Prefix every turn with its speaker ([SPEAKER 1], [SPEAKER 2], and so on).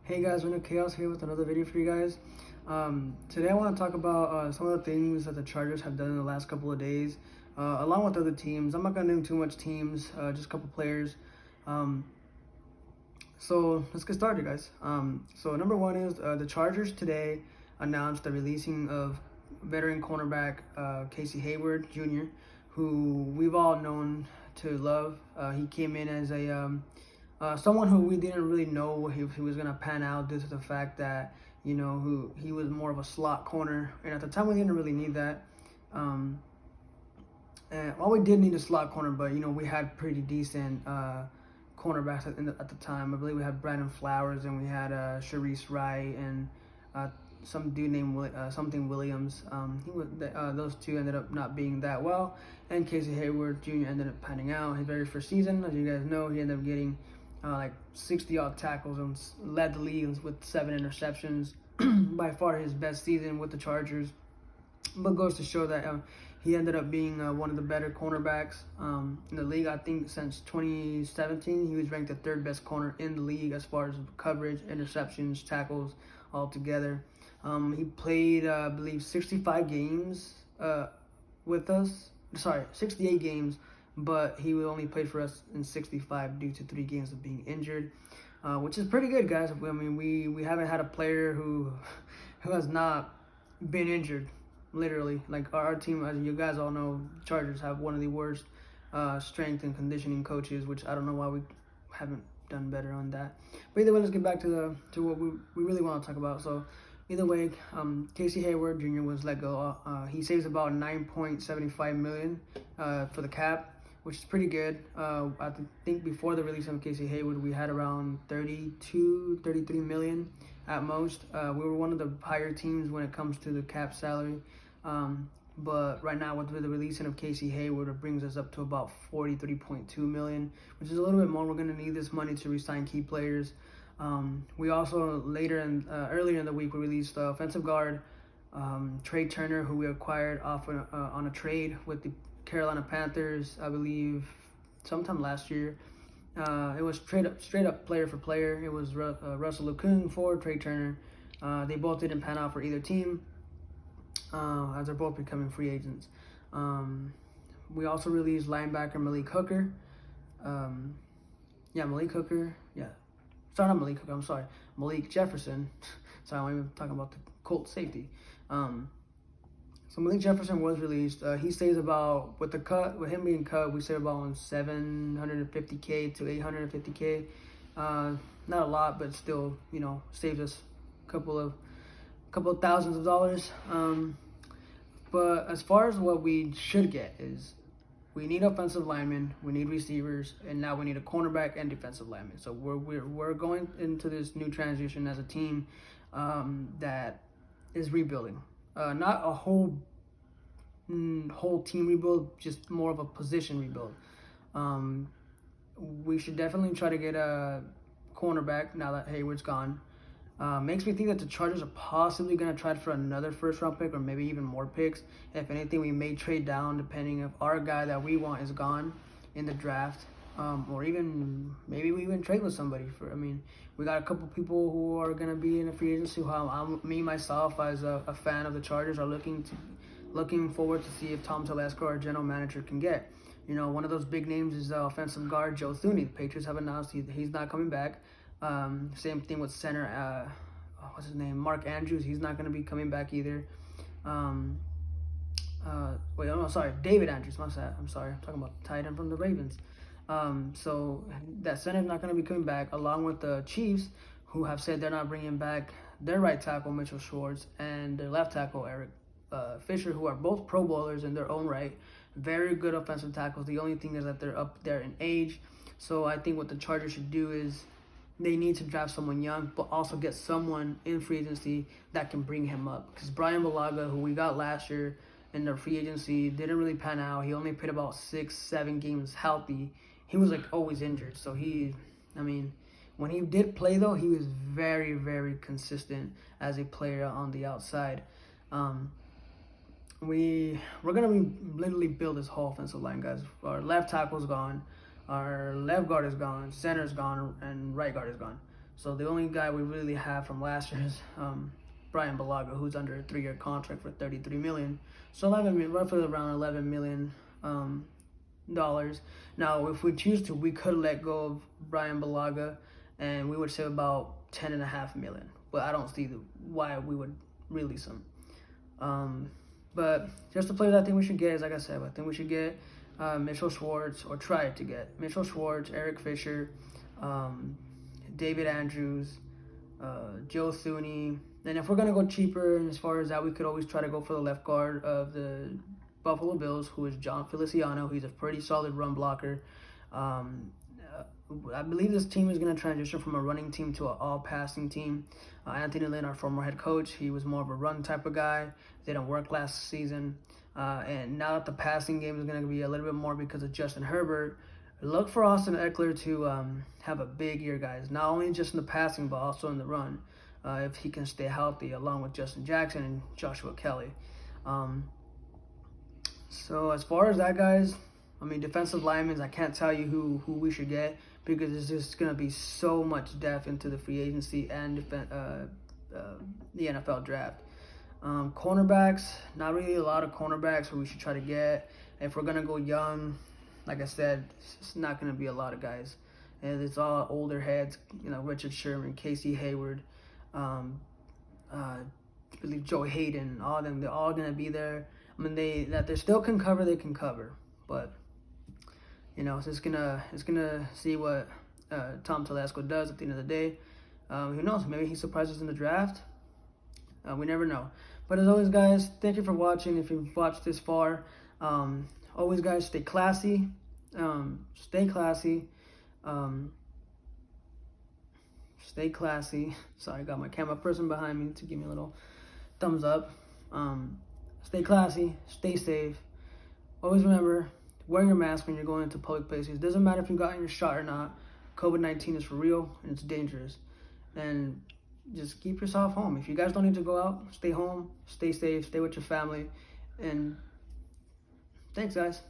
[SPEAKER 1] Hey guys, Winter Chaos here with another video for you guys. Today I want to talk about some of the things that the Chargers have done in the last couple of days, along with other teams. I'm not going to name too much teams, just a couple players. Um, so let's get started, guys. So number one is the Chargers today announced the releasing of veteran cornerback Casey Hayward Jr., who we've all known to love. He came in as a someone who we didn't really know he was gonna pan out due to the fact that who he was more of a slot corner, and at the time we didn't really need that. And well, we did need a slot corner, but we had pretty decent cornerbacks at the time. I believe we had Brandon Flowers and we had Sharice Wright and some dude named something Williams. Those two ended up not being that well, and Casey Hayward Jr. ended up panning out his very first season. As you guys know, he ended up getting like 60-odd tackles and led the league with 7 interceptions. By far his best season with the Chargers, but goes to show that he ended up being one of the better cornerbacks in the league. I think since 2017, he was ranked the 3rd best corner in the league as far as coverage, interceptions, tackles, all together. He played, I believe, 65 games with us. Sorry, 68 games, but he only played for us in 65 due to 3 games of being injured, which is pretty good, guys. I mean, we haven't had a player who has not been injured. Literally, like our team, as you guys all know, Chargers have one of the worst strength and conditioning coaches, which I don't know why we haven't done better on that. But either way, let's get back to what we really want to talk about. So either way, Casey Hayward Jr. was let go. He saves about $9.75 million for the cap, which is pretty good. I think before the release of Casey Hayward, we had around 32, 33 million at most. We were one of the higher teams when it comes to the cap salary. But right now with the releasing of Casey Hayward, it brings us up to about 43.2 million, which is a little bit more. We're going to need this money to re-sign key players. We also earlier in the week, we released the offensive guard Trey Turner, who we acquired off on a trade with the Carolina Panthers, I believe sometime last year. It was straight up player for player. It was Russell Okung for Trey Turner. They both didn't pan out for either team, as they're both becoming free agents. We also released linebacker Malik Hooker. Malik Hooker. Yeah, sorry, not Malik Hooker. I'm sorry, Malik Jefferson. Sorry, I'm even talking about the Colts safety. So Malik Jefferson was released. He stays about with him being cut. We save about $750K to $850K. Not a lot, but still, saves us a couple of thousands of dollars. But as far as what we should get is, we need offensive linemen, we need receivers, and now we need a cornerback and defensive lineman. So we're going into this new transition as a team that is rebuilding. Not a whole team rebuild, just more of a position rebuild. We should definitely try to get a cornerback now that Hayward's gone. Makes me think that the Chargers are possibly going to try for another first-round pick or maybe even more picks. If anything, we may trade down depending if our guy that we want is gone in the draft. Or even maybe we even trade with somebody we got a couple people who are gonna be in a free agency who me myself as a fan of the Chargers are looking forward to see if Tom Telesco, our general manager, can get. One of those big names is offensive guard Joe Thuney. The Patriots have announced he's not coming back. Same thing with center what's his name, Mark Andrews. He's not gonna be coming back either. David Andrews. I'm sorry, I'm talking about the tight end from the Ravens. So that center's not going to be coming back, along with the Chiefs, who have said they're not bringing back their right tackle, Mitchell Schwartz, and their left tackle, Eric Fisher, who are both Pro Bowlers in their own right. Very good offensive tackles. The only thing is that they're up there in age. So I think what the Chargers should do is they need to draft someone young, but also get someone in free agency that can bring him up. Because Brian Bulaga, who we got last year in the free agency, didn't really pan out. He only played about 6-7 games healthy. He was always injured. So when he did play though, he was very, very consistent as a player on the outside. We're gonna literally build this whole offensive line, guys. Our left tackle's gone, our left guard is gone, center's gone, and right guard is gone. So the only guy we really have from last year is Brian Balaga, who's under a 3-year contract for $33 million. So roughly around $11 million dollars. Now, if we choose to, we could let go of Brian Balaga, and we would save about $10.5 million. But I don't see why we would release him. But just the players I think we should get is, like I said, I think we should get Mitchell Schwartz, or try to get Mitchell Schwartz, Eric Fisher, David Andrews, Joe Thuney. And if we're going to go cheaper as far as that, we could always try to go for the left guard of the Buffalo Bills, who is John Feliciano. He's a pretty solid run blocker. I believe this team is going to transition from a running team to an all-passing team. Anthony Lynn, our former head coach, he was more of a run type of guy. Didn't work last season. And now that the passing game is going to be a little bit more because of Justin Herbert, look for Austin Eckler to have a big year, guys. Not only just in the passing, but also in the run, if he can stay healthy, along with Justin Jackson and Joshua Kelly. So as far as that, guys, I mean, defensive linemen, I can't tell you who we should get, because there's just going to be so much depth into the free agency and the NFL draft. Cornerbacks, not really a lot of cornerbacks who we should try to get. If we're going to go young, like I said, it's not going to be a lot of guys. And it's all older heads, Richard Sherman, Casey Hayward, I believe Joe Hayden, all of them, they're all going to be there. I mean, they still can cover, they can cover. But, it's just gonna see what Tom Telesco does at the end of the day. Who knows? Maybe he surprises in the draft. We never know. But as always, guys, thank you for watching. If you've watched this far, always, guys, stay classy. Stay classy. Stay classy. Sorry, I got my camera person behind me to give me a little thumbs up. Stay classy. Stay safe. Always remember, wear your mask when you're going into public places. Doesn't matter if you got your shot or not. COVID-19 is for real, and it's dangerous. And just keep yourself home. If you guys don't need to go out, stay home, stay safe, stay with your family. And thanks, guys.